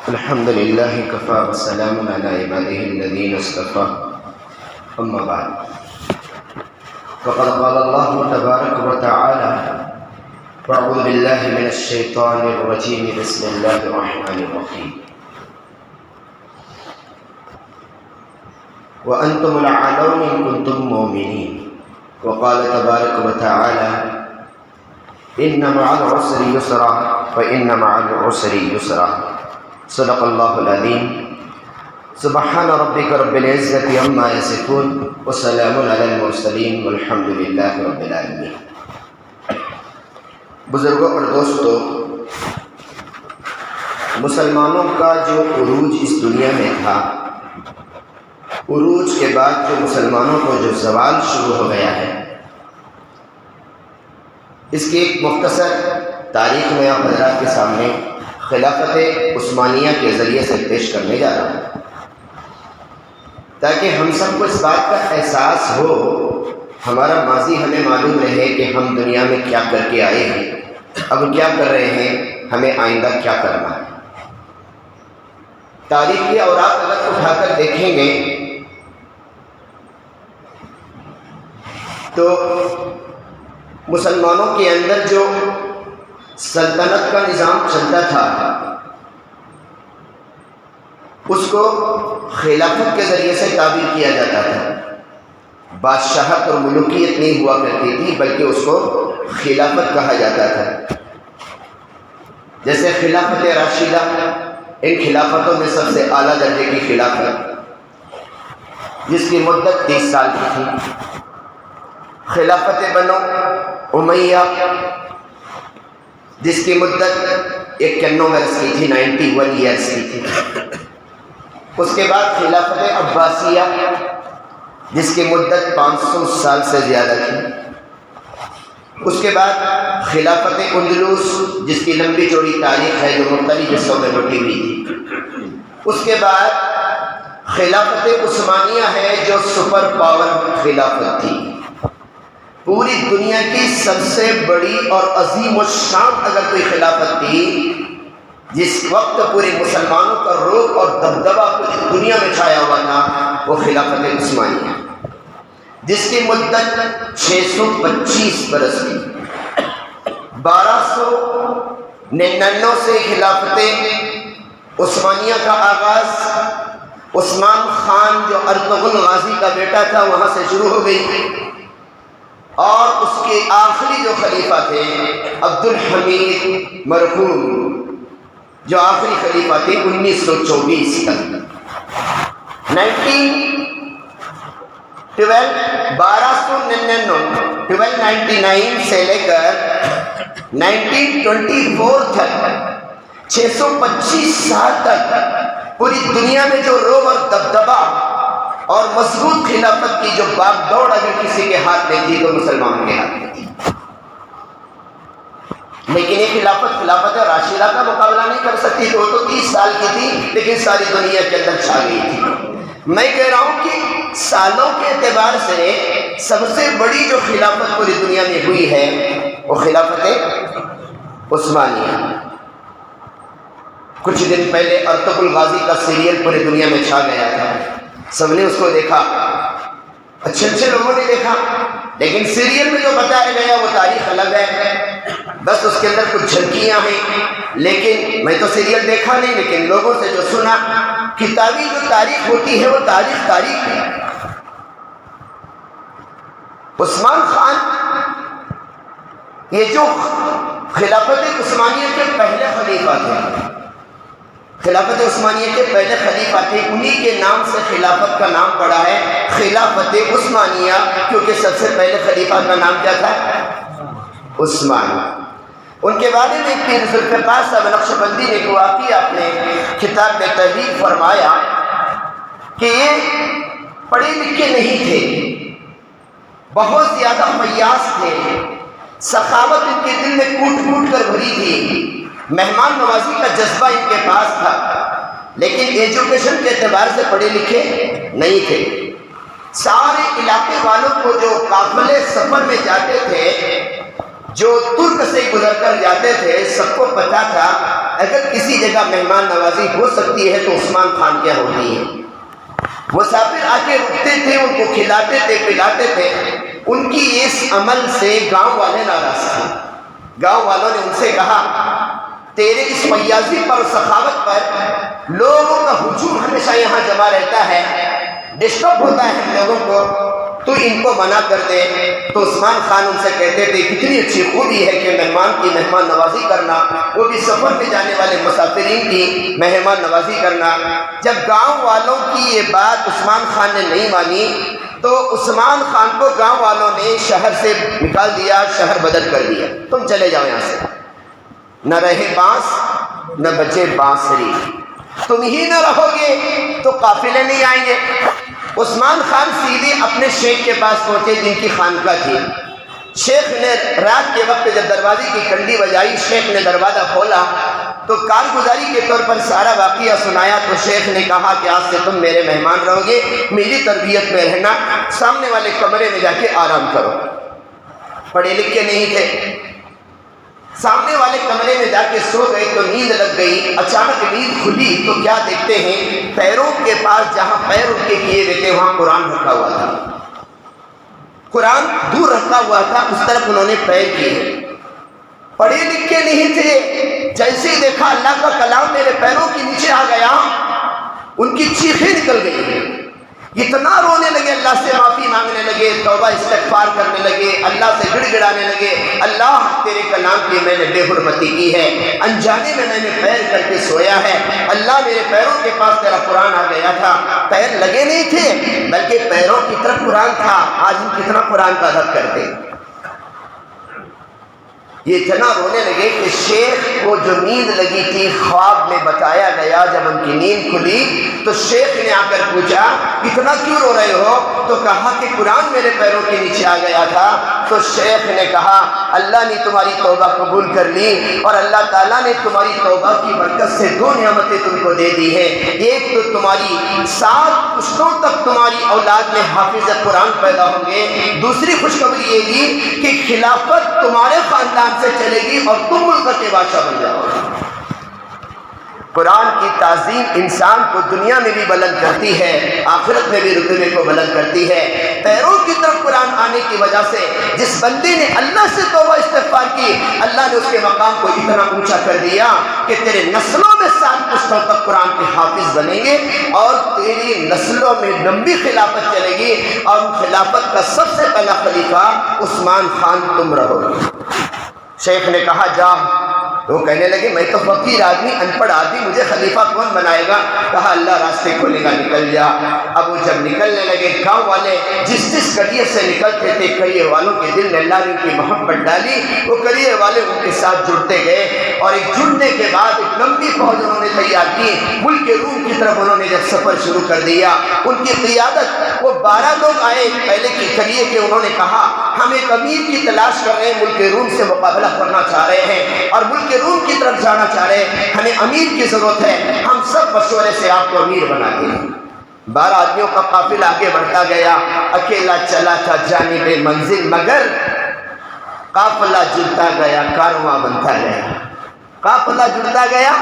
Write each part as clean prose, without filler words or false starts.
الحمد لله كفى وسلام على عباده الذين اصطفى أما بعد فقد قال الله تبارك وتعالى أعوذ بالله من الشيطان الرجيم بسم الله الرحمن الرحيم وأنتم الأعلون إن كنتم مؤمنين وقال تبارك وتعالى إن مع العسر يسرا فإن مع العسر يسرا صدق الله العظيم سبحان ربك رب العزة عما يصفون وسلام على المرسلين والحمد لله رب العالمين۔ بزرگوں اور دوستو، مسلمانوں کا جو عروج اس دنیا میں تھا، عروج کے بعد جو مسلمانوں کو جو زوال شروع ہو گیا ہے، اس کی ایک مختصر تاریخ میں آپ حضرات کے سامنے خلافت عثمانیہ کے ذریعے سے پیش کرنے جا رہا ہوں، تاکہ ہم سب کو اس بات کا احساس ہو، ہمارا ماضی ہمیں معلوم رہے کہ ہم دنیا میں کیا کر کے آئے ہیں، اب کیا کر رہے ہیں، ہمیں آئندہ کیا کرنا ہے۔ تاریخ کی اوراق اگر اٹھا کر دیکھیں گے تو مسلمانوں کے اندر جو سلطنت کا نظام چلتا تھا اس کو خلافت کے ذریعے سے تعبیر کیا جاتا تھا۔ بادشاہت اور ملوکیت نہیں ہوا کرتی تھی، بلکہ اس کو خلافت کہا جاتا تھا۔ جیسے خلافت راشدہ، ان خلافتوں میں سب سے اعلیٰ درجے کی خلافت جس کی مدت 30 سال کی تھی، خلافت بنو امیہ جس کی مدت 91 برس کی تھی، 91 ایئرس کی تھی۔ اس کے بعد خلافت عباسیہ جس کی مدت 500 سال سے زیادہ تھی۔ اس کے بعد خلافت اندلس جس کی لمبی چوڑی تاریخ ہے، جو مختلف حصوں میں بٹی ہوئی تھی۔ اس کے بعد خلافت عثمانیہ ہے جو سپر پاور خلافت تھی۔ پوری دنیا کی سب سے بڑی اور عظیم الشان اگر کوئی خلافت تھی جس وقت پورے مسلمانوں کا رعب اور دبدبہ پوری دنیا میں چھایا ہوا تھا، وہ خلافت عثمانیہ جس کی مدت 625 برس کی۔ 1299 سے خلافت عثمانیہ کا آغاز عثمان خان جو ارطغرل غازی کا بیٹا تھا وہاں سے شروع ہو گئی، اور اس کے آخری جو خلیفہ تھے عبد الحمید مرحوم، جو آخری خلیفہ تھے 1924 تک۔ 1299 سے لے کر 1924 تک 625 سال تک پوری دنیا میں جو رعب اور دبدبہ اور مضبوط خلافت کی جو باغ دوڑ اگر کسی کے ہاتھ میں تھی تو مسلمانوں کے ہاتھ میں تھی۔ لیکن یہ خلافت راشدہ کا مقابلہ نہیں کر سکتی، تو وہ تو 30 سال کی تھی، لیکن ساری دنیا کے اندر چھا گئی تھی۔ میں کہہ رہا ہوں کہ سالوں کے اعتبار سے سب سے بڑی جو خلافت پوری دنیا میں ہوئی ہے وہ خلافت عثمانیہ۔ کچھ دن پہلے ارطغرل غازی کا سیریل پوری دنیا میں چھا گیا تھا، سب نے اس کو دیکھا، اچھے لوگوں نے دیکھا، لیکن سیریل میں جو بتایا گیا وہ تاریخ الگ ہے، بس اس کے اندر کچھ جھلکیاں ہیں۔ لیکن میں تو سیریل دیکھا نہیں، لیکن لوگوں سے جو سنا، کتابی جو تاریخ ہوتی ہے وہ تاریخ ہے۔ عثمان خان یہ جو خلافت عثمانیہ کے پہلے خلیفہ تھے، خلافت عثمانیہ کے پہلے خلیفہ تھے، انہی کے نام سے خلافت کا نام پڑا ہے خلافت عثمانیہ، کیونکہ سب سے پہلے خلیفہ کا نام کیا تھا؟ عثمان۔ ان کے بارے میں پیر ذوالفقار صاحب نقشبندی نے ایک واقعہ اپنے کتاب میں تحریر فرمایا کہ یہ پڑھے لکھے نہیں تھے، بہت زیادہ فیاض تھے، سخاوت ان کے دل میں کوٹ کوٹ کر بھری تھی، مہمان نوازی کا جذبہ ان کے پاس تھا، لیکن ایجوکیشن کے اعتبار سے پڑھے لکھے نہیں تھے۔ سارے علاقے والوں کو جو قافلے سفر میں جاتے تھے، جو ترک سے گزر کر جاتے تھے، سب کو پتا تھا اگر کسی جگہ مہمان نوازی ہو سکتی ہے تو عثمان خان کیا ہوتی ہے۔ مسافر آ کے رکتے تھے، ان کو کھلاتے تھے پلاتے تھے، ان کی اس عمل سے گاؤں والے ناراض تھے۔ گاؤں والوں نے ان سے کہا تیرے اس فیاضی پر سخاوت پر لوگوں کا ہجوم ہمیشہ یہاں جمع رہتا ہے، ڈسٹرب ہوتا ہے ہم لوگوں کو، تو ان کو منع کر دے۔ تو عثمان خان ان سے کہتے تھے کتنی اچھی خوبی ہے کہ مہمان کی مہمان نوازی کرنا، وہ بھی سفر میں جانے والے مسافرین کی مہمان نوازی کرنا۔ جب گاؤں والوں کی یہ بات عثمان خان نے نہیں مانی تو عثمان خان کو گاؤں والوں نے شہر سے نکال دیا، شہر بدل کر دیا، تم چلے جاؤ یہاں سے، نہ رہے بانس نہ بچے بانسری، تم ہی نہ رہو گے تو قافلے نہیں آئیں گے۔ عثمان خان سیدھے اپنے شیخ کے پاس پہنچے جن کی خانقاہ تھی۔ شیخ نے رات کے وقت جب دروازے کی کنڈی بجائی، شیخ نے دروازہ کھولا تو کارگزاری کے طور پر سارا واقعہ سنایا۔ تو شیخ نے کہا کہ آج سے تم میرے مہمان رہو گے، میری تربیت میں رہنا، سامنے والے کمرے میں جا کے آرام کرو۔ پڑھے لکھے نہیں تھے، سامنے والے کمرے میں جا کے سو گئے تو نیند لگ گئی۔ اچانک نیند کھلی تو کیا دیکھتے ہیں، پیروں کے پاس جہاں پیر ان کے کیے ہوئے تھے وہاں قرآن رکھا ہوا تھا۔ قرآن دور رکھا ہوا تھا، اس طرف انہوں نے پیر کیے۔ پڑھے لکھے نہیں تھے، جیسے ہی دیکھا اللہ کا کلام میرے پیروں کے نیچے آ گیا، ان کی چیخیں نکل گئی، اتنا رونے لگے، اللہ سے معافی مانگنے لگے، توبہ استغفار کرنے لگے، اللہ سے گڑ گڑانے لگے، اللہ تیرے کلام کی میں نے بے حرمتی کی ہے، انجانے میں نے پیر کر کے سویا ہے، اللہ میرے پیروں کے پاس تیرا قرآن آ گیا تھا، پیر لگے نہیں تھے بلکہ پیروں کی طرف قرآن تھا، آج ہم کتنا قرآن کا ادب کرتے ہیں۔ یہ اتنا رونے لگے کہ شیخ کو جو نیند لگی تھی خواب میں بتایا گیا، جب ان کی نیند کھلی تو شیخ نے آ کر پوچھا اتنا کیوں رو رہے ہو؟ تو کہا کہ قرآن میرے پیروں کے نیچے آ گیا تھا۔ تو شیخ نے کہا اللہ نے تمہاری توبہ قبول کر لی اور اللہ تعالیٰ نے تمہاری توبہ کی برکت سے دو نعمتیں تم کو دے دی ہیں، ایک تو تمہاری 7 پشتوں تک تمہاری اولاد میں حافظ قرآن پیدا ہوں گے، دوسری خوشخبری یہ دی کہ خلافت تمہارے خاندان سے چلے گی اور تم ملک کے بادشاہ بن جاؤ گے۔ قرآن کی تعظیم انسان کو دنیا میں بھی بلند کرتی ہے، آخرت میں بھی رتبے کو بلند کرتی ہے۔ پیروں کی طرف قرآن آنے کی وجہ سے جس بندے نے اللہ سے توبہ استغفار کی، اللہ نے اس کے مقام کو اتنا اونچا کر دیا کہ تیرے نسلوں میں 7 پشتوں تک قرآن کے حافظ بنیں گے اور تیری نسلوں میں لمبی خلافت چلے گی، اور خلافت کا سب سے پہلا خلیفہ عثمان خان تم رہو گے۔ شیخ نے کہا جا، وہ کہنے لگے میں تو فقیر آدمی، ان پڑھ آدمی، مجھے خلیفہ کون بنائے گا؟ کہا اللہ راستے کھولے گا، نکل جا۔ اب وہ جب نکلنے لگے، گاؤں والے جس قریے سے نکلتے تھے، قریے والوں کے دل میں اللہ نے ان کی محبت ڈالی، وہ قریے والے ان کے ساتھ جڑتے گئے، اور ایک جڑنے کے بعد ایک لمبی فوج انہوں نے تیار کی، ملک روم کی طرف انہوں نے جب سفر شروع کر دیا، ان کی قیادت وہ 12 لوگ آئے پہلے کے قریے کے، انہوں نے کہا ہم ایک امیر کی تلاش کر رہے ہیں، ملک روم سے مقابلہ کرنا چاہ رہے ہیں اور ملک روم کی طرف جانا چاہ رہے ہیں، ہمیں امیر کی ضرورت ہے، ہم سب مشورے سے آپ کو امیر بناتے ہیں۔ 12 آدمیوں کا قافلہ آگے بڑھتا گیا، اکیلا چلا تھا جانب منزل، مگر قافلہ جڑتا گیا، کارواں بنتا گیا، قافلہ جڑتا گیا،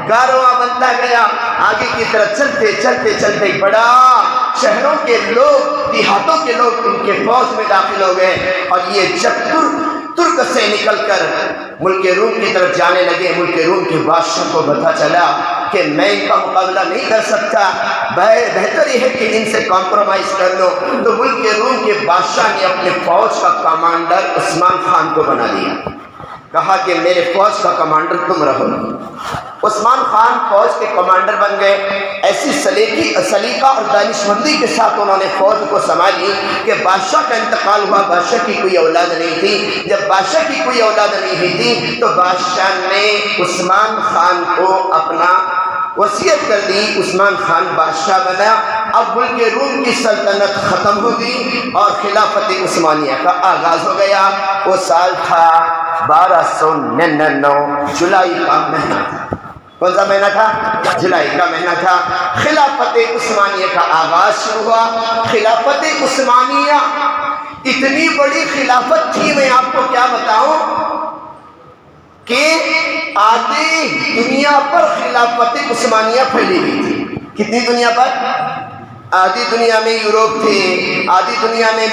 کارواں بنتا گیا، آگے کی طرف چلتے چلتے چلتے بڑا شہروں کے لوگ، دیہاتوں کے لوگ ان کے فوج میں داخل ہو گئے، اور یہ جب ترک سے نکل کر ملک روم کی طرف جانے لگے، ملک روم کے بادشاہ کو پتہ چلا کہ میں ان کا مقابلہ نہیں کر سکتا، بہتر یہ ہے کہ ان سے کمپرومائز کر لو۔ تو ملک روم کے بادشاہ نے اپنے فوج کا کمانڈر عثمان خان کو بنا دیا، کہا کہ میرے فوج کا کمانڈر تم رہو۔ عثمان خان فوج کے کمانڈر بن گئے، ایسی سلیقہ اور دانشمندی کے ساتھ انہوں نے فوج کو سنبھالی کہ بادشاہ کا انتقال ہوا، بادشاہ کی کوئی اولاد نہیں تھی، جب بادشاہ کی کوئی اولاد نہیں ہوئی تھی تو بادشاہ نے عثمان خان کو اپنا وصیت کر دی، عثمان خان بادشاہ بنا۔ اب ملک روم کی سلطنت ختم ہو گئی اور خلافت عثمانیہ کا آغاز ہو گیا۔ وہ سال تھا 1299، جولائی کا مہینہ تھا۔ کون سا مہینہ تھا؟ جولائی کا مہینہ تھا۔ خلافت عثمانیہ کا آغاز شروع ہوا۔ خلافت عثمانیہ اتنی بڑی خلافت تھی، میں آپ کو کیا بتاؤں کہ آدھی دنیا پر خلافت عثمانیہ پھیلی ہوئی تھی۔ کتنی دنیا پر؟ آدھی دنیا میں یوروپ تھے، آدھی دنیا میں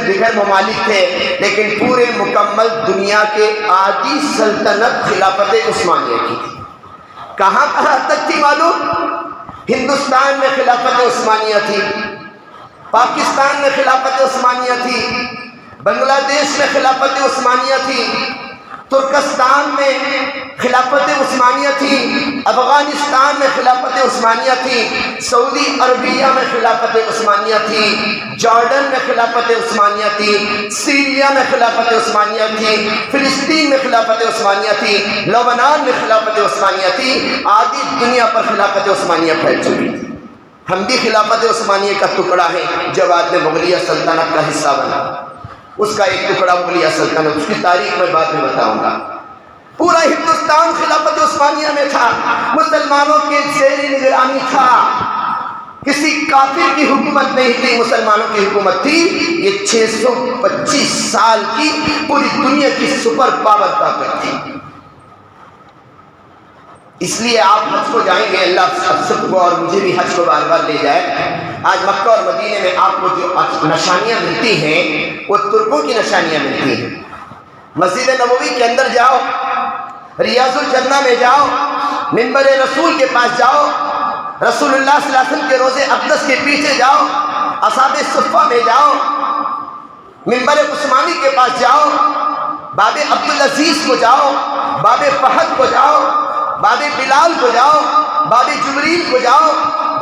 دیگر ممالک تھے، لیکن پورے مکمل دنیا کے آدھی سلطنت خلافت عثمانیہ کی تھی۔ کہاں کہاں تک تھی معلوم؟ ہندوستان میں خلافت عثمانیہ تھی، پاکستان میں خلافت عثمانیہ تھی، بنگلہ دیش میں خلافت عثمانیہ تھی، ترکستان میں خلافت عثمانیہ تھی، افغانستان میں خلافت عثمانیہ تھی، سعودی عربیہ میں خلافت عثمانیہ تھی، جارڈن میں خلافت عثمانیہ تھی، سیریا میں خلافت عثمانیہ تھی، فلسطین میں خلافت عثمانیہ تھی، لبنان میں خلافت عثمانیہ تھی۔ آدھی دنیا پر خلافت عثمانیہ پھیل چکی تھی۔ ہم بھی خلافت عثمانیہ کا ٹکڑا ہے جو بعد میں مغلیہ سلطنت کا حصہ بنا، اس کا ایک ٹکڑا مغلیہ سلطنت، اس کی تاریخ میں بعد میں بتاؤں گا۔ پورا ہندوستان خلافت عثمانیہ میں تھا، مسلمانوں کے زیر نگرانی تھا، کسی کافر کی حکومت نہیں تھی، مسلمانوں کی حکومت تھی۔ یہ 625 سال کی پوری دنیا کی سپر پاور طاقت تھی۔ اس لیے آپ حج کو جائیں گے، اللہ سب کو اور مجھے بھی حج کو بار بار لے جائے۔ آج مکہ اور مدینے میں آپ کو جو نشانیاں ملتی ہیں وہ ترکوں کی نشانیاں ملتی ہیں۔ مسجد نبوی کے اندر جاؤ، ریاض الجنہ میں جاؤ، منبر رسول کے پاس جاؤ، رسول اللہ صلی اللہ علیہ وسلم کے روضے اقدس کے پیچھے جاؤ، اصحاب صفہ میں جاؤ، منبر عثمانی کے پاس جاؤ، باب عبدالعزیز کو جاؤ، باب فہد کو جاؤ، باب بلال کو جاؤ، باب جبریل کو جاؤ،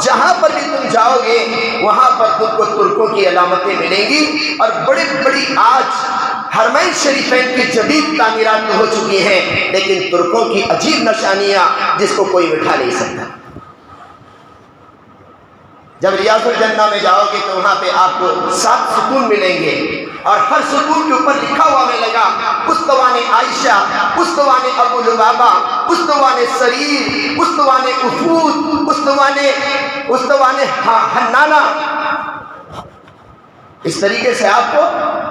جہاں پر بھی تم جاؤ گے وہاں پر تم کو ترکوں کی علامتیں ملیں گی۔ اور بڑی بڑی آج حرمین شریفین کی جدید تعمیرات ہو چکی ہیں، لیکن ترکوں کی عجیب نشانیاں جس کو کوئی مٹھا نہیں سکتا۔ جب ریاض الجنہ میں جاؤ گے تو وہاں پہ آپ کو 7 ستون ملیں گے، اور ہر ستون کے اوپر لکھا ہوا ملے گا استوان عائشہ، استوان ابو لبابہ، استوان سریر، استوان افود، استوان حنانہ۔ اس طریقے سے آپ کو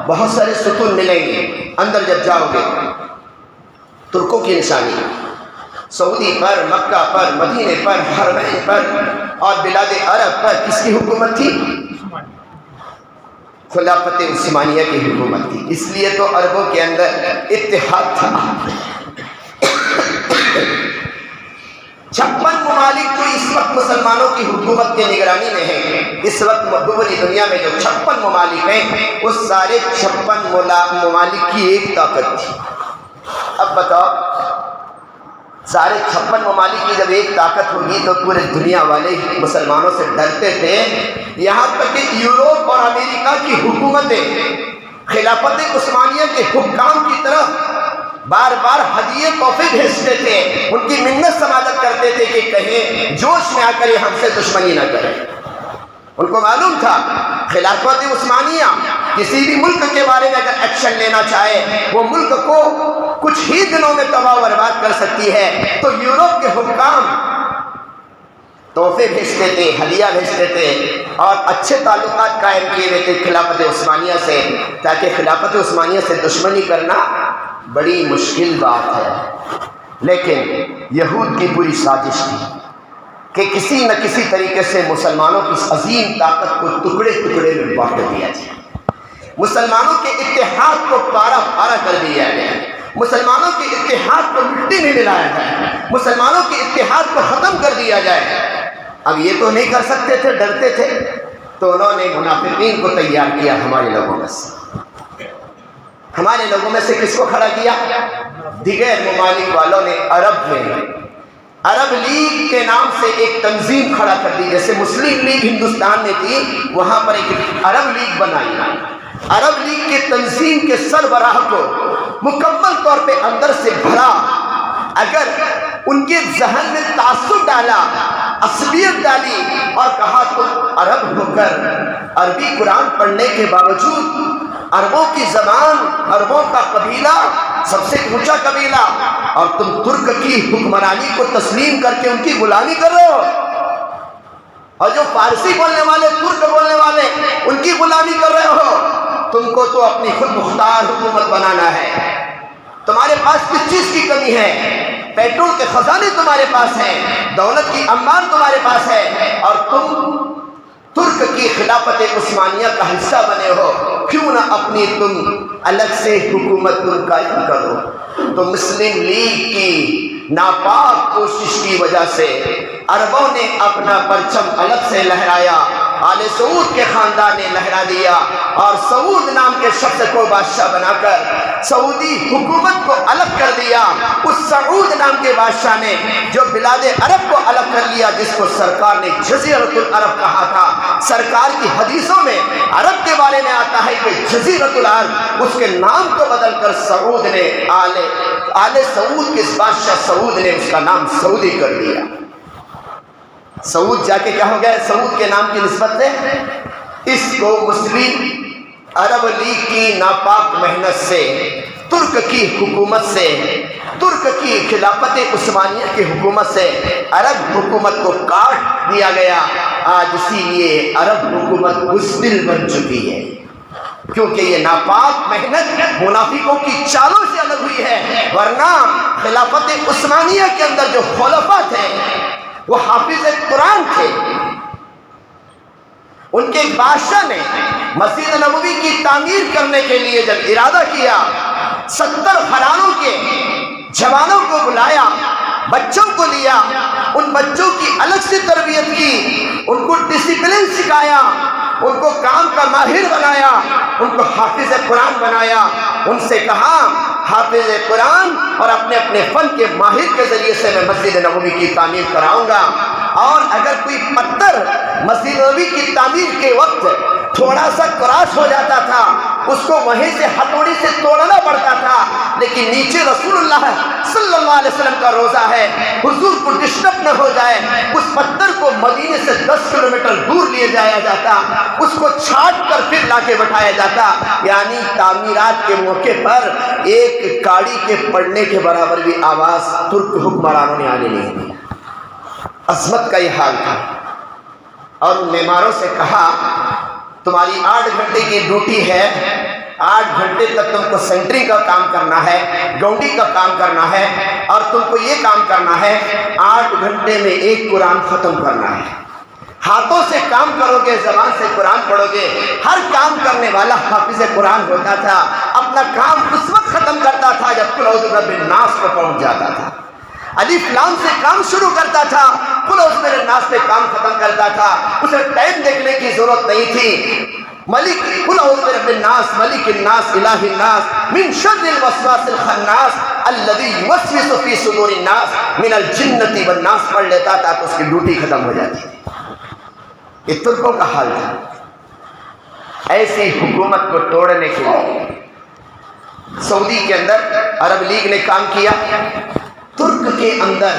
بہت سارے ستون ملیں گے اندر جب جاؤ گے۔ ترکوں کی نشانی سعودی پر، مکہ پر، مدینے پر، حرمین پر اور بلاد عرب پر کس کی حکومت تھی؟ خلافت عثمانیہ کی حکومت تھی۔ اس لیے تو عربوں کے اندر اتحاد تھا۔ 56 ممالک جو اس وقت مسلمانوں کی حکومت کے نگرانی میں ہیں، اس وقت پوری دنیا میں جو 56 ممالک ہیں وہ سارے 56 ممالک کی ایک طاقت تھی۔ اب بتاؤ، سارے 56 ممالک کی جب ایک طاقت ہوگی تو پورے دنیا والے مسلمانوں سے ڈرتے تھے، یہاں تک کہ یوروپ اور امریکہ کی حکومتیں خلافت عثمانیہ کے حکام کی طرف بار بار ہدیے تحفے بھیجتے تھے، ان کی منت سماجت کرتے تھے کہ کہیں جوش میں آ کر یہ ہم سے دشمنی نہ کرے۔ ان کو معلوم تھا خلافت عثمانیہ کسی بھی ملک کے بارے میں اگر ایکشن لینا چاہے وہ ملک کو کچھ ہی دنوں میں تباہ و برباد کر سکتی ہے۔ تو یورپ کے حکام تحفے بھیجتے تھے، ہدیہ بھیجتے تھے اور اچھے تعلقات قائم کیے ہوئے تھے خلافت عثمانیہ سے، تاکہ خلافت عثمانیہ سے دشمنی کرنا بڑی مشکل بات ہے۔ لیکن یہود کی پوری سازش تھی کہ کسی نہ کسی طریقے سے مسلمانوں کی اس عظیم طاقت کو ٹکڑے ٹکڑے میں بانٹ دیا جائے، مسلمانوں کے اتحاد کو پارا پارا کر دیا جائے، مسلمانوں کے اتحاد کو مٹی میں ملایا جائے، مسلمانوں کے اتحاد کو ختم کر دیا جائے۔ اب یہ تو نہیں کر سکتے تھے، ڈرتے تھے، تو انہوں نے منافقین کو تیار کیا ہمارے لوگوں میں سے۔ ہمارے لوگوں میں سے کس کو کھڑا کیا؟ دیگر ممالک والوں نے عرب میں عرب لیگ کے نام سے ایک تنظیم کھڑا کر دی، جیسے مسلم لیگ ہندوستان میں تھی، وہاں پر ایک عرب لیگ بنائی۔ عرب لیگ کے تنظیم کے سربراہ کو مکمل طور پہ اندر سے بھرا، اگر ان کے ذہن میں تعصب ڈالا، عصبیت ڈالی اور کہا تم عرب ہو کر عربی قرآن پڑھنے کے باوجود عربوں کی زبان، عربوں کا قبیلہ سب سے اونچا قبیلہ، اور تم ترک کی حکمرانی کو تسلیم کر کے ان کی غلامی کر رہے ہو، اور جو فارسی بولنے والے، ترک بولنے والے ان کی غلامی کر رہے ہو، تم کو تو اپنی خود مختار حکومت بنانا ہے۔ تمہارے پاس کس چیز کی کمی ہے؟ پیٹرول کے خزانے تمہارے پاس ہیں، دولت کی انبار تمہارے پاس ہے، اور تم ترک کی خلافت عثمانیہ کا حصہ بنے ہو، کیوں نہ اپنی تم الگ سے حکومت تم قائم کرو؟ تو مسلم لیگ کی ناپاک کوشش کی وجہ سے عربوں نے اپنا پرچم الگ سے لہرایا، آل سعود کے خاندان نے لہرا دیا، اور سعود نام کے شخص کو بادشاہ بنا کر سعودی حکومت کو الگ کر دیا۔ اس سعود نام کے بادشاہ نے جو بلاد عرب کو الگ کر لیا، جس کو سرکار نے جزیرۃ العرب کہا تھا۔ سرکار کی حدیثوں میں عرب کے بارے میں آتا ہے کہ جزیرۃ العرب، اس کے نام کو بدل کر سعود نے آل سعود کے بادشاہ سعود نے اس کا نام سعودی کر دیا۔ سعود جا کے کیا ہو گیا؟ سعود کے نام کی نسبت سے اس کو مسلم عرب لیگ کی ناپاک محنت سے، ترک کی حکومت سے، ترک کی خلافت عثمانیہ کی حکومت سے عرب حکومت کو کاٹ دیا گیا۔ آج اسی لیے عرب حکومت بزدل بن چکی ہے، کیونکہ یہ ناپاک محنت منافقوں کی چالوں سے الگ ہوئی ہے، ورنہ خلافت عثمانیہ کے اندر جو خلفاء تھے وہ حافظ قرآن تھے۔ ان کے ایک بادشاہ نے مسجد نبوی کی تعمیر کرنے کے لیے جب ارادہ کیا، 70 گھرانوں کے جوانوں کو بلایا، بچوں کو لیا، ان بچوں کی الگ سے تربیت کی، ان کو ڈسپلن سکھایا، ان کو کام کا ماہر بنایا، ان کو حافظ قرآن بنایا۔ ان سے کہا حافظ قرآن اور اپنے اپنے فن کے ماہر کے ذریعے سے میں مسجد نبوی کی تعمیر کراؤں گا، اور اگر کوئی پتھر مسجد نبوی کی تعمیر کے وقت تھوڑا سا کراس ہو جاتا تھا، اس کو وہیں سے ہتھوڑی سے توڑنا پڑتا تھا، لیکن نیچے رسول اللہ صلی اللہ علیہ وسلم کا روزہ ہے، حضور کو ڈسٹرب نہ ہو جائے، اس پتھر کو مدینے سے 10 کلومیٹر دور لے جایا جاتا، اس کو چھاٹ کر پھر لا کے بٹھایا جاتا۔ یعنی تعمیرات کے موقع پر ایک کاڑی کے پڑنے کے برابر بھی آواز ترک حکمرانوں نے آنے نہیں دی۔ عظمت کا یہ حال تھا، اور معماروں سے کہا تمہاری 8 گھنٹے کی ڈیوٹی ہے، 8 گھنٹے تک تم کو سینٹری کا کام کرنا ہے، گونڈی کا کام کرنا ہے، اور تم کو یہ کام کرنا ہے 8 گھنٹے میں ایک قرآن ختم کرنا ہے۔ ہاتھوں سے کام کرو گے، زبان سے قرآن پڑھو گے۔ ہر کام کرنے والا حافظ قرآن ہوتا تھا، اپنا کام اس وقت ختم کرتا تھا جب قل اعوذ برب الناس کو پہنچ جاتا تھا، الف لام سے کام شروع کرتا تھا، قل اعوذ برب الناس پہ کام ختم کرتا تھا، اسے ٹائم دیکھنے کی ضرورت نہیں تھی۔ ملک قل اعوذ برب الناس ملک الناس الہ الناس من شر الوسواس الخناس الذی یوسوس فی صدور الناس من الجنۃ والناس پڑھ لیتا تھا تو اس کی ڈیوٹی ختم ہو جاتی تھی۔ یہ ترکوں کا حال تھا۔ ایسی حکومت کو توڑنے کے لیے سعودی کے اندر عرب لیگ نے کام کیا، ترک کے اندر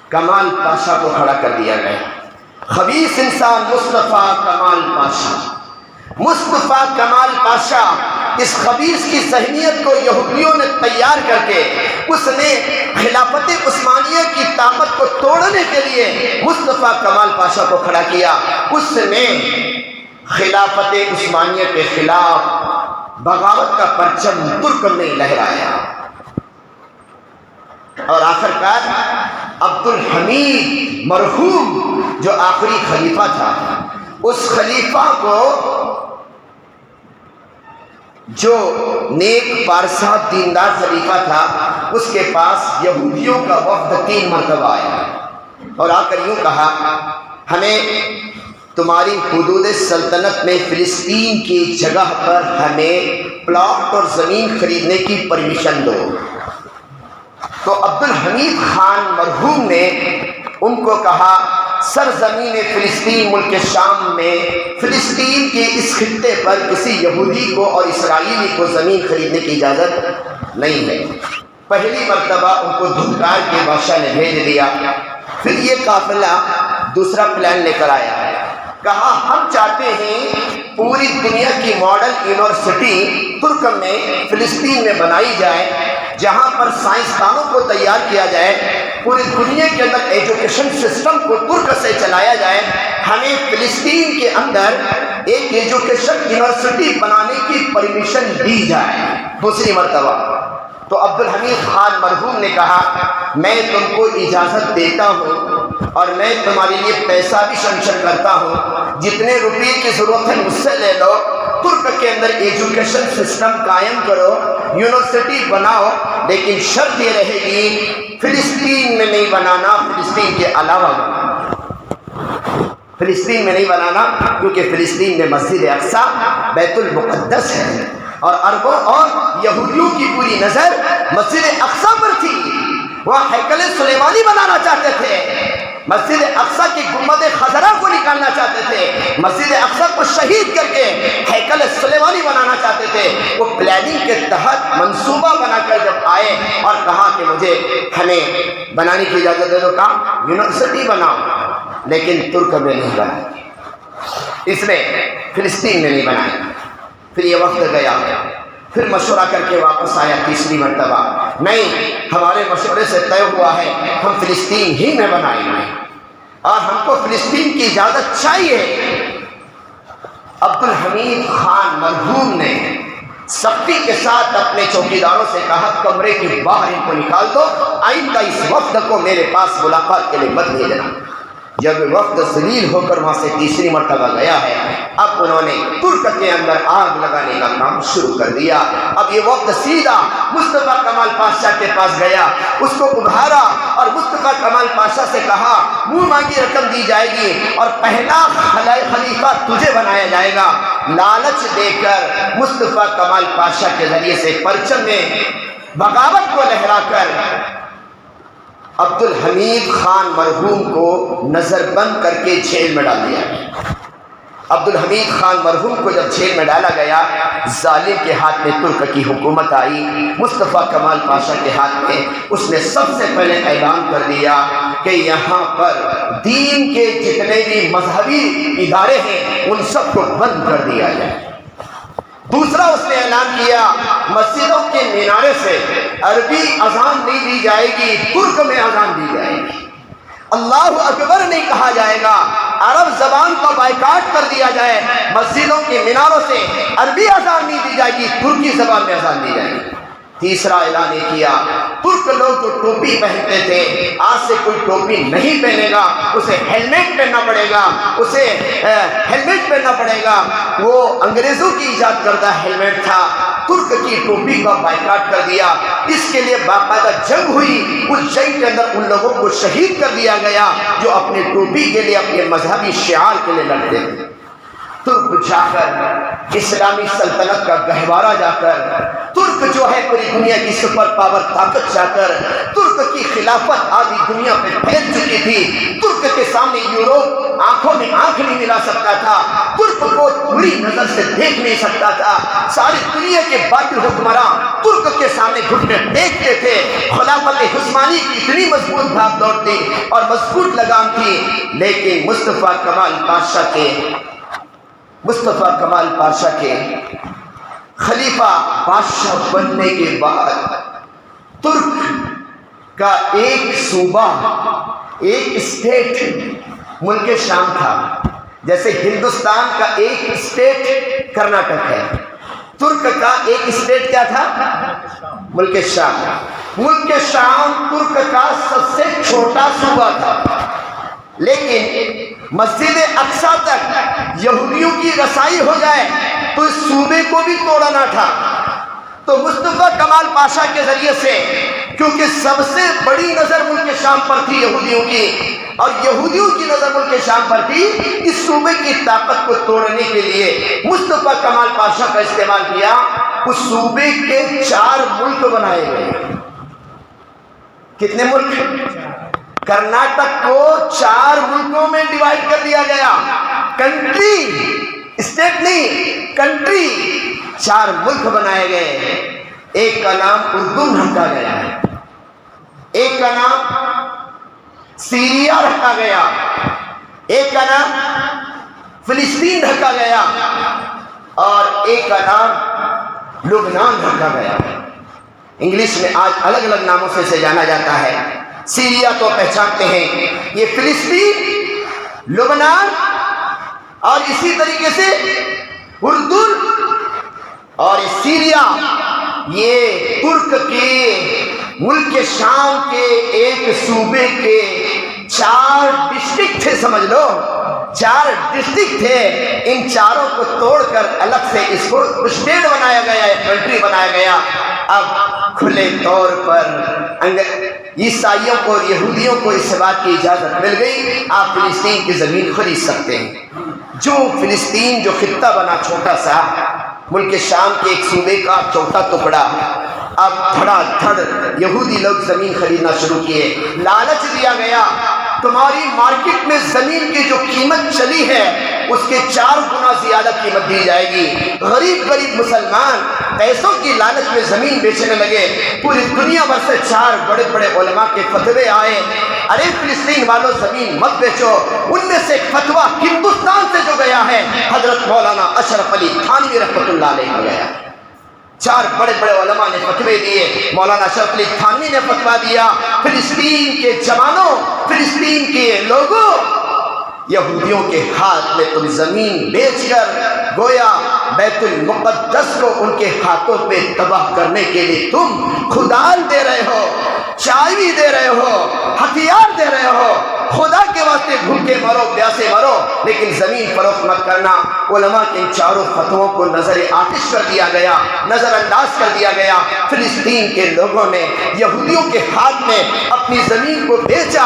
کمال پاشا کو کھڑا کر دیا گیا، خبیث انسان مصطفیٰ کمال پاشا۔ مصطفیٰ کمال پاشا اس خبیث کی ذہنیت کو یہودیوں نے تیار کر کے اس نے خلافت عثمانیہ کی طاقت کو توڑنے کے لیے مصطفیٰ کمال پاشا کو کھڑا کیا۔ اس نے خلافت عثمانیہ کے خلاف بغاوت کا پرچم ترک میں لہرایا، اور آخرکار عبد الحمید مرحوم جو آخری خلیفہ تھا، اس خلیفہ کو جو نیک پارسا دیندار خلیفہ تھا، اس کے پاس یہودیوں کا وفد 3 مرتبہ آیا اور آ کر یوں کہا ہمیں تمہاری حدود سلطنت میں فلسطین کی جگہ پر ہمیں پلاٹ اور زمین خریدنے کی پرمیشن دو۔ تو عبد الحمید خان مرحوم نے ان کو کہا سرزمین فلسطین ملک شام میں فلسطین کے اس خطے پر کسی یہودی کو اور اسرائیلی کو زمین خریدنے کی اجازت نہیں ہے۔ پہلی مرتبہ ان کو دھتکار کے بادشاہ نے بھیج دیا۔ پھر یہ قافلہ دوسرا پلان لے کر آیا، کہا ہم چاہتے ہیں پوری دنیا کی ماڈل یونیورسٹی ترک میں فلسطین میں بنائی جائے، جہاں پر سائنسدانوں کو تیار کیا جائے، پوری دنیا کے اندر ایجوکیشن سسٹم کو ترک سے چلایا جائے، ہمیں فلسطین کے اندر ایک ایجوکیشن یونیورسٹی بنانے کی پرمیشن دی جائے۔ دوسری مرتبہ تو عبدالحمید خان مرحوم نے کہا میں تم کو اجازت دیتا ہوں اور میں تمہارے لیے پیسہ بھی سینکشن کرتا ہوں، جتنے روپے کی ضرورت ہے مجھ سے لے لو، ترک کے اندر ایجوکیشن سسٹم قائم کرو، یونیورسٹی بناؤ، لیکن شرط یہ رہے گی فلسطین میں نہیں بنانا، فلسطین کے علاوہ بنانا، فلسطین میں نہیں بنانا، کیونکہ فلسطین میں مسجد اقصی بیت المقدس ہے اور عربوں اور یہودیوں کی پوری نظر مسجد اقصی پر تھی، وہ ہیکل سلیمانی بنانا چاہتے تھے، مسجد اقصی کی گنبد خضرا کو نکالنا چاہتے تھے، مسجد اقصی کو شہید کر کے ہیکل سلیمانی بنانا چاہتے تھے۔ وہ پلاننگ کے تحت منصوبہ بنا کر جب آئے اور کہا کہ مجھے ہمیں بنانے کی اجازت دے دو، کہا یونیورسٹی بناؤ لیکن ترک میں نہیں بنائے، اس میں فلسطین میں نہیں بنائے۔ پھر یہ وقت گیا، پھر مشورہ کر کے واپس آیا تیسری مرتبہ، نہیں ہمارے مشورے سے طے ہوا ہے ہم فلسطین ہی میں بنائیں گے اور ہم کو فلسطین کی اجازت چاہیے۔ عبدالحمید خان مرحوم نے سختی کے ساتھ اپنے چوکیداروں سے کہا کمرے کے باہر ان کو نکال دو، آئندہ اس وقت کو میرے پاس ملاقات کے لیے مت بھیجنا۔ جب وقت ذلیل ہو کر وہاں سے تیسری مرتبہ گیا ہے، اب انہوں نے ترک کے اندر آگ لگانے کا کام شروع کر دیا۔ اب یہ وقت سیدھا مصطفیٰ کمال پاشا کے پاس گیا، اس کو ابھارا اور مصطفیٰ کمال پاشا سے کہا منہ مانگی رقم دی جائے گی اور پہلا خلیفہ تجھے بنایا جائے گا۔ لالچ دے کر مصطفیٰ کمال پاشا کے ذریعے سے پرچم میں بغاوت کو لہرا کر عبدالحمید خان مرحوم کو نظر بند کر کے جیل میں ڈال دیا۔ عبدالحمید خان مرحوم کو جب جیل میں ڈالا گیا، ظالم کے ہاتھ میں ترک کی حکومت آئی، مصطفیٰ کمال پاشا کے ہاتھ میں، اس نے سب سے پہلے اعلان کر دیا کہ یہاں پر دین کے جتنے بھی مذہبی ادارے ہیں ان سب کو بند کر دیا جائے۔ دوسرا اس نے اعلان کیا مسجدوں کے مینارے سے عربی اذان نہیں دی جائے گی، ترک میں اذان دی جائے گی، اللہ اکبر نہیں کہا جائے گا، عرب زبان کو بائیکاٹ کر دیا جائے، مسجدوں کے میناروں سے عربی اذان نہیں دی جائے گی، ترکی زبان میں اذان دی جائے گی۔ تیسرا اعلان یہ کیا ترک لوگ جو ٹوپی پہنتے تھے آج سے کوئی ٹوپی نہیں پہنے گا، اسے ہیلمٹ پہننا پڑے گا، اسے ہیلمٹ پہننا پڑے گا، وہ انگریزوں کی ایجاد کردہ ہیلمٹ تھا، ترک کی ٹوپی کو بائیکاٹ کر دیا۔ اس کے لیے باقاعدہ جنگ ہوئی، اس جنگ کے اندر ان لوگوں کو شہید کر دیا گیا جو اپنی ٹوپی کے لیے، اپنے مذہبی شعار کے لیے لڑتے تھے۔ ترک جا کر اسلامی سلطنت کا گہوارہ جا کر، ترک جو ہے پوری دنیا کی سپر پاور طاقت جا کر، ترک کی خلافت آدھی دنیا پہ پھیل چکی تھی، ترک کے سامنے یوروپ آنکھوں میں آنکھ نہیں ملا سکتا تھا، ترک کو بری نظر سے دیکھ نہیں سکتا تھا، ساری دنیا کے باطل حکمراں ترک کے سامنے گھٹنے ٹیکتے تھے۔ خلافت عثمانی کی اتنی مضبوط بھاگ دوڑ تھی اور مضبوط لگام تھی، لیکن مصطفیٰ کمال پاشا کے خلیفہ بادشاہ بننے کے بعد ترک کا ایک صوبہ، ایک اسٹیٹ ملک شام تھا، جیسے ہندوستان کا ایک اسٹیٹ کرناٹک ہے، ترک کا ایک اسٹیٹ کیا تھا؟ ملک شام۔ ملک شام ترک کا سب سے چھوٹا صوبہ تھا، لیکن مسجد اقصی تک یہودیوں کی رسائی ہو جائے تو اس صوبے کو بھی توڑنا تھا۔ تو مصطفیٰ کمال پاشا کے ذریعے سے، کیونکہ سب سے بڑی نظر ملک شام پر تھی یہودیوں کی، اور یہودیوں کی نظر ملک شام پر تھی، اس صوبے کی طاقت کو توڑنے کے لیے مصطفیٰ کمال پاشا کا استعمال کیا۔ اس صوبے کے 4 ملک بنائے گئے۔ کتنے ملک؟ کرناٹک کو 4 ملکوں میں ڈیوائیڈ کر دیا گیا، کنٹری، اسٹیٹ نہیں، کنٹری، 4 ملک بنائے گئے۔ ایک کا نام اردن رکھا گیا ہے، ایک کا نام سیریا رکھا گیا، ایک کا نام فلسطین رکھا گیا، اور ایک کا نام لبنان رکھا گیا۔ انگلش میں آج الگ الگ ناموں سے اسے جانا جاتا ہے۔ سیریا تو پہچانتے ہیں، یہ فلسطین، لبنان، اور اسی طریقے سے اردن اور سیریا، یہ ترک کے ملک شام کے ایک صوبے کے 4 ڈسٹرکٹ تھے، سمجھ لو 4 ڈسٹرکٹ تھے، ان چاروں کو توڑ کر الگ سے اس کو اسٹیٹ بنایا گیا ہے، کنٹری بنایا گیا۔ اب کھلے طور پر عیسائیوں کو اور یہودیوں کو اس بات کی اجازت مل گئی، آپ فلسطین کی زمین خرید سکتے ہیں۔ جو فلسطین جو خطہ بنا چھوٹا سا، ملک شام کے ایک صوبے کا چوتھا ٹکڑا، اب دھڑا دھڑ یہودی لوگ زمین خریدنا شروع کیے۔ لالچ دیا گیا، تمہاری مارکیٹ میں زمین کی جو قیمت چلی ہے اس کے 4 گنا زیادہ قیمت دی جائے گی۔ غریب غریب مسلمان پیسوں کی لالچ میں زمین بیچنے لگے۔ پوری دنیا بھر سے 4 بڑے بڑے علماء کے فتوے آئے، ارے فلسطین والوں زمین مت بیچو۔ ان میں سے ایک فتویٰ ہندوستان سے جو گیا ہے حضرت مولانا اشرف علی تھانوی رحمۃ اللہ علیہ کا گیا۔ 4 بڑے بڑے علماء نے فتوے دیے، مولانا اشرف علی تھانوی نے فتویٰ دیا، فلسطین کے جوانوں، فلسطین کے لوگوں، یہودیوں کے ہاتھ میں تم زمین بیچ کر گویا بیت المقدس کو ان کے ہاتھوں پہ تباہ کرنے کے لیے تم خدان دے رہے ہو، چائے دے رہے ہو، ہتھیار دے رہے ہو۔ خدا کے واسطے بھوکے مرو، پیاسے مرو، لیکن زمین فروخت مت کرنا۔ علماء کے ان 4 فتووں کو نظر آتش کر دیا گیا، نظر انداز کر دیا گیا۔ فلسطین کے لوگوں نے یہودیوں کے ہاتھ میں اپنی زمین کو بیچا۔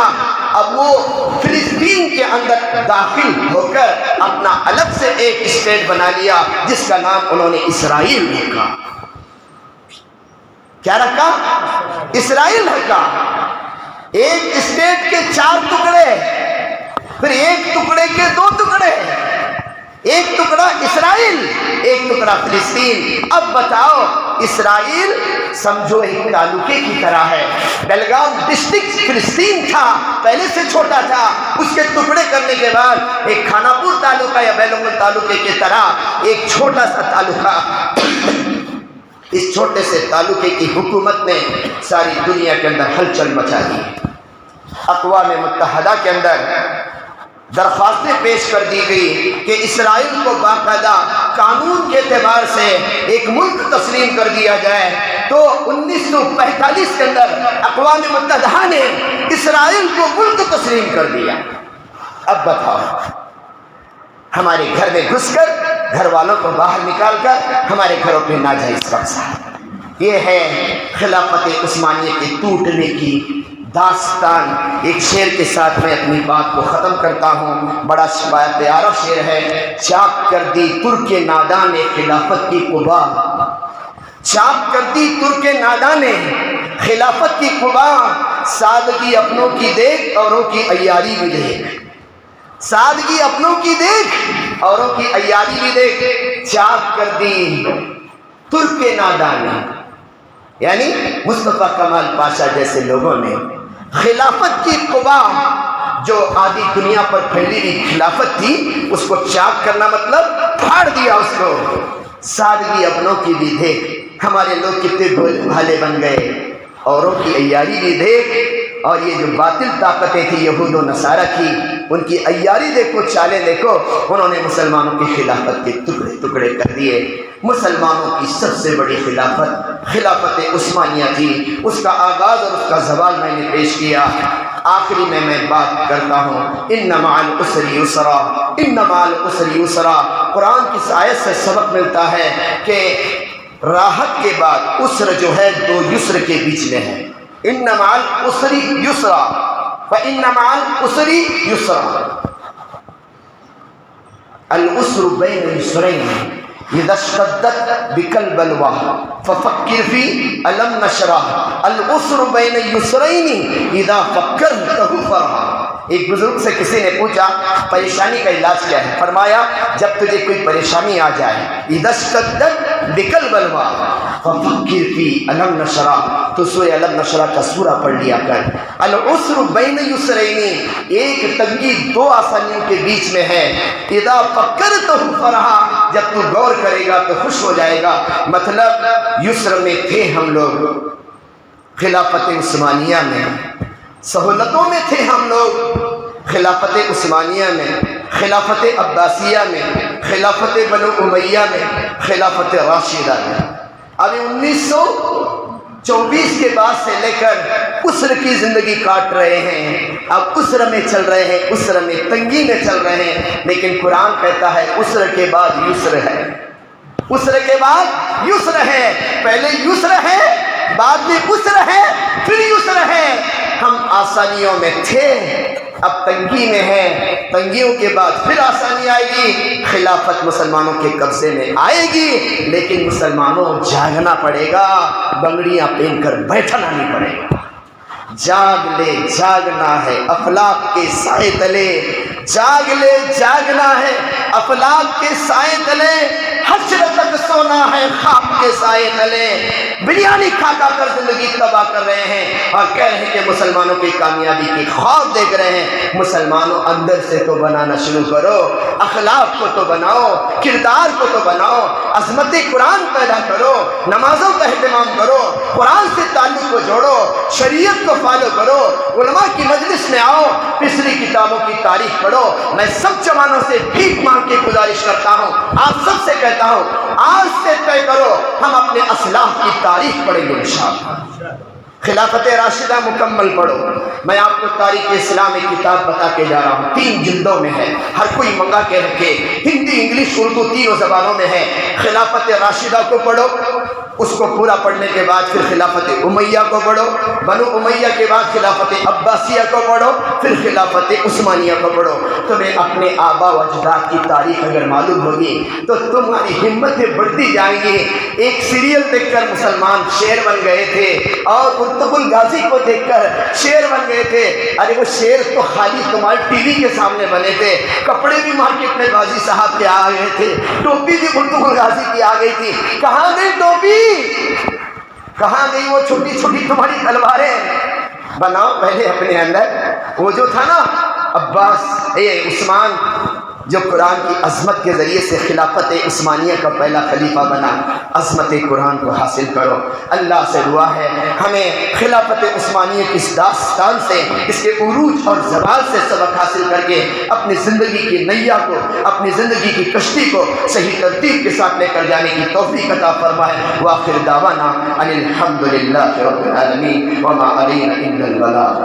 اب وہ فلسطین کے اندر داخل ہو کر اپنا الگ سے ایک اسٹیٹ بنا لیا جس کا نام انہوں نے اسرائیل رکھا۔ کیا رکھا؟ اسرائیل رکھا۔ ایک اسٹیٹ کے 4 ٹکڑے، پھر ایک ٹکڑے کے 2 ٹکڑے، ایک ٹکڑا اسرائیل، ایک ٹکڑا فلسطین۔ اب بتاؤ، اسرائیل سمجھو ایک تعلقے کی طرح ہے۔ بیلگام ڈسٹرکٹ فلسطین تھا، پہلے سے چھوٹا تھا، اس کے ٹکڑے کرنے کے بعد ایک خانہ پور تعلقہ یا بیلگام تعلقے کی طرح ایک چھوٹا سا تعلقہ۔ اس چھوٹے سے تعلقے کی حکومت نے ساری دنیا کے اندر ہلچل مچا دی۔ اقوام متحدہ کے اندر درخواستیں پیش کر دی گئی کہ اسرائیل کو باقاعدہ قانون کے اعتبار سے ایک ملک تسلیم کر دیا جائے۔ تو 1945 کے اندر اقوام متحدہ نے اسرائیل کو ملک تسلیم کر دیا۔ اب بتاؤ، ہمارے گھر میں گھس کر، گھر والوں کو باہر نکال کر ہمارے گھروں پہ ناجائز قبضہ۔ یہ ہے خلافت عثمانیہ کے ٹوٹنے کی داستان۔ ایک شعر کے ساتھ میں اپنی بات کو ختم کرتا ہوں، بڑا پیارا شعر ہے۔ چاک کر دی ترک ناداں نے خلافت کی قبا، چاک کر دی ترک ناداں نے خلافت کی قبا، سادگی اپنوں کی دیکھ اوروں کی عیاری بھی دیکھ، سادگی اپنوں کی دیکھ اوروں کی عیاری بھی دیکھ، چاک کر دی ترک ناداں نے، یعنی مصطفیٰ کمال پاشا جیسے لوگوں نے خلافت کی قبا، جو آدھی دنیا پر پھیلی ہوئی خلافت تھی، اس کو چاک کرنا مطلب پھاڑ دیا اس کو۔ سادگی اپنوں کی بھی دیکھ، ہمارے لوگ کتنے بھالے بن گئے، اوروں کی عیاری بھی دیکھ۔ اور یہ جو باطل طاقتیں تھیں یہود و نصارہ کی، ان کی عیاری دیکھو، چالیں دیکھو، انہوں نے مسلمانوں کی خلافت کے ٹکڑے ٹکڑے کر دیے۔ مسلمانوں کی سب سے بڑی خلافت خلافت عثمانیہ تھی، اس کا آغاز اور اس کا زوال میں نے پیش کیا۔ آخری میں بات کرتا ہوں، ان مع العسر یسرا، ان مع العسر یسرا۔ قرآن کی اس آیت سے سبق ملتا ہے کہ راحت کے بعد عسر جو ہے 2 یسر کے بیچ میں ہے۔ ان مع العسر یسرا فان مع العسر یسرا، العسر بین یسرین اذا اشتدت بک البلوى ففکر فی الم نشرح، العسر بین یسرین اذا فکرتہ فرحا۔ ایک بزرگ سے کسی نے پوچھا پریشانی کا علاج کیا ہے؟ فرمایا جب تجھے کوئی پریشانی آ جائے، اذا اشتدت بک البلوى ففکر فی الم نشرح، تو سورہ الم نشرح کا سورہ پڑھ لیا کر۔ العسر بین یسرین، ایک تنگی 2 آسانیوں کے بیچ میں ہے۔ اذا فکرتہ فرحا، جب تو غور کرے گا تو خوش ہو جائے گا۔ مطلب یسر میں تھے ہم لوگ، خلافت عثمانیہ میں سہولتوں میں تھے ہم لوگ، خلافت عثمانیہ میں، خلافت عباسیہ میں، خلافت بنو امیہ میں، خلافت راشدہ میں۔ ابھی 1924 کے بعد سے لے کر اسر کی زندگی کاٹ رہے ہیں، اب اسر میں چل رہے ہیں، اسر میں تنگی میں چل رہے ہیں، لیکن قرآن کہتا ہے اسر کے بعد یسر ہے، اسر کے بعد یسر ہے، پہلے یسر ہے، بعد میں اسر ہے، پھر یسر ہے۔ ہم آسانیوں میں تھے، اب تنگی میں ہیں، تنگیوں کے بعد پھر آسانی آئے گی، خلافت مسلمانوں کے قبضے میں آئے گی، لیکن مسلمانوں جاگنا پڑے گا، بنگڑیاں پہن کر بیٹھنا نہیں پڑے گا۔ جاگ لے جاگنا ہے افلاک کے سائے تلے، جاگ لے جاگنا ہے افلاک کے سائے تلے، حشر تک سونا ہے خواب کے سائے تلے۔ بریانی کھا کھا کر زندگی تباہ کر رہے ہیں اور کہہ رہے ہیں کہ مسلمانوں کی کامیابی کی خواب دیکھ رہے ہیں۔ مسلمانوں اندر سے تو بنانا شروع کرو، اخلاق کو تو بناؤ، کردار کو تو بناؤ، عظمت قرآن پیدا کرو، نمازوں کا اہتمام کرو، قرآن سے تعلق کو جوڑو، شریعت کو فالو کرو، علماء کی مجلس میں آؤ، پچھلی کتابوں کی تاریخ پڑھو۔ میں سب جوانوں سے بھیک مانگ کے گزارش کرتا ہوں، آپ سب سے کہتا ہوں آج سے طے کرو ہم اپنے اسلاف کی تاریخ پڑھیں گے انشاءاللہ۔ خلافت راشدہ مکمل پڑھو۔ میں آپ کو تاریخ اسلام ایک کتاب بتا کے جا رہا ہوں، 3 جلدوں میں ہے، ہر کوئی منگا کے رکھے، ہندی انگلش اردو تینوں زبانوں میں ہے۔ خلافت راشدہ کو پڑھو، اس کو پورا پڑھنے کے بعد پھر خلافت امیہ کو پڑھو، بنو امیہ کے بعد خلافت عباسیہ کو پڑھو، پھر خلافت عثمانیہ کو پڑھو۔ تمہیں اپنے آبا و اجداد کی تاریخ اگر معلوم ہوگی تو تمہاری ہمتیں بڑھتی جائیں گی۔ ایک سیریل دیکھ کر مسلمان شیر بن گئے تھے اور ارطغرل غازی کو دیکھ کر شیر بن گئے تھے۔ ارے وہ شیر تو خالی تمہارے ٹی وی کے سامنے بنے تھے، کپڑے بھی مارکیٹ میں غازی صاحب کے آ گئے تھے، ٹوپی بھی ارطغرل غازی کی آ گئی تھی۔ کہاں گئی ٹوپی؟ کہاں گئی وہ چھوٹی چھوٹی تمہاری تلواریں؟ بناؤ پہلے اپنے اندر وہ جو تھا نا عباس عثمان، جو قرآن کی عظمت کے ذریعے سے خلافت عثمانیہ کا پہلا خلیفہ بنا، عظمت قرآن کو حاصل کرو۔ اللہ سے دعا ہے ہمیں خلافت عثمانیہ کی اس داستان سے، اس کے عروج اور زوال سے سبق حاصل کر کے اپنی زندگی کی نیا کو، اپنی زندگی کی کشتی کو صحیح ترتیب کے ساتھ لے کر جانے کی توفیق عطا فرمائے۔ وآخر دعوانا ان الحمد للہ رب العالمین وما علینا الا البلاغ۔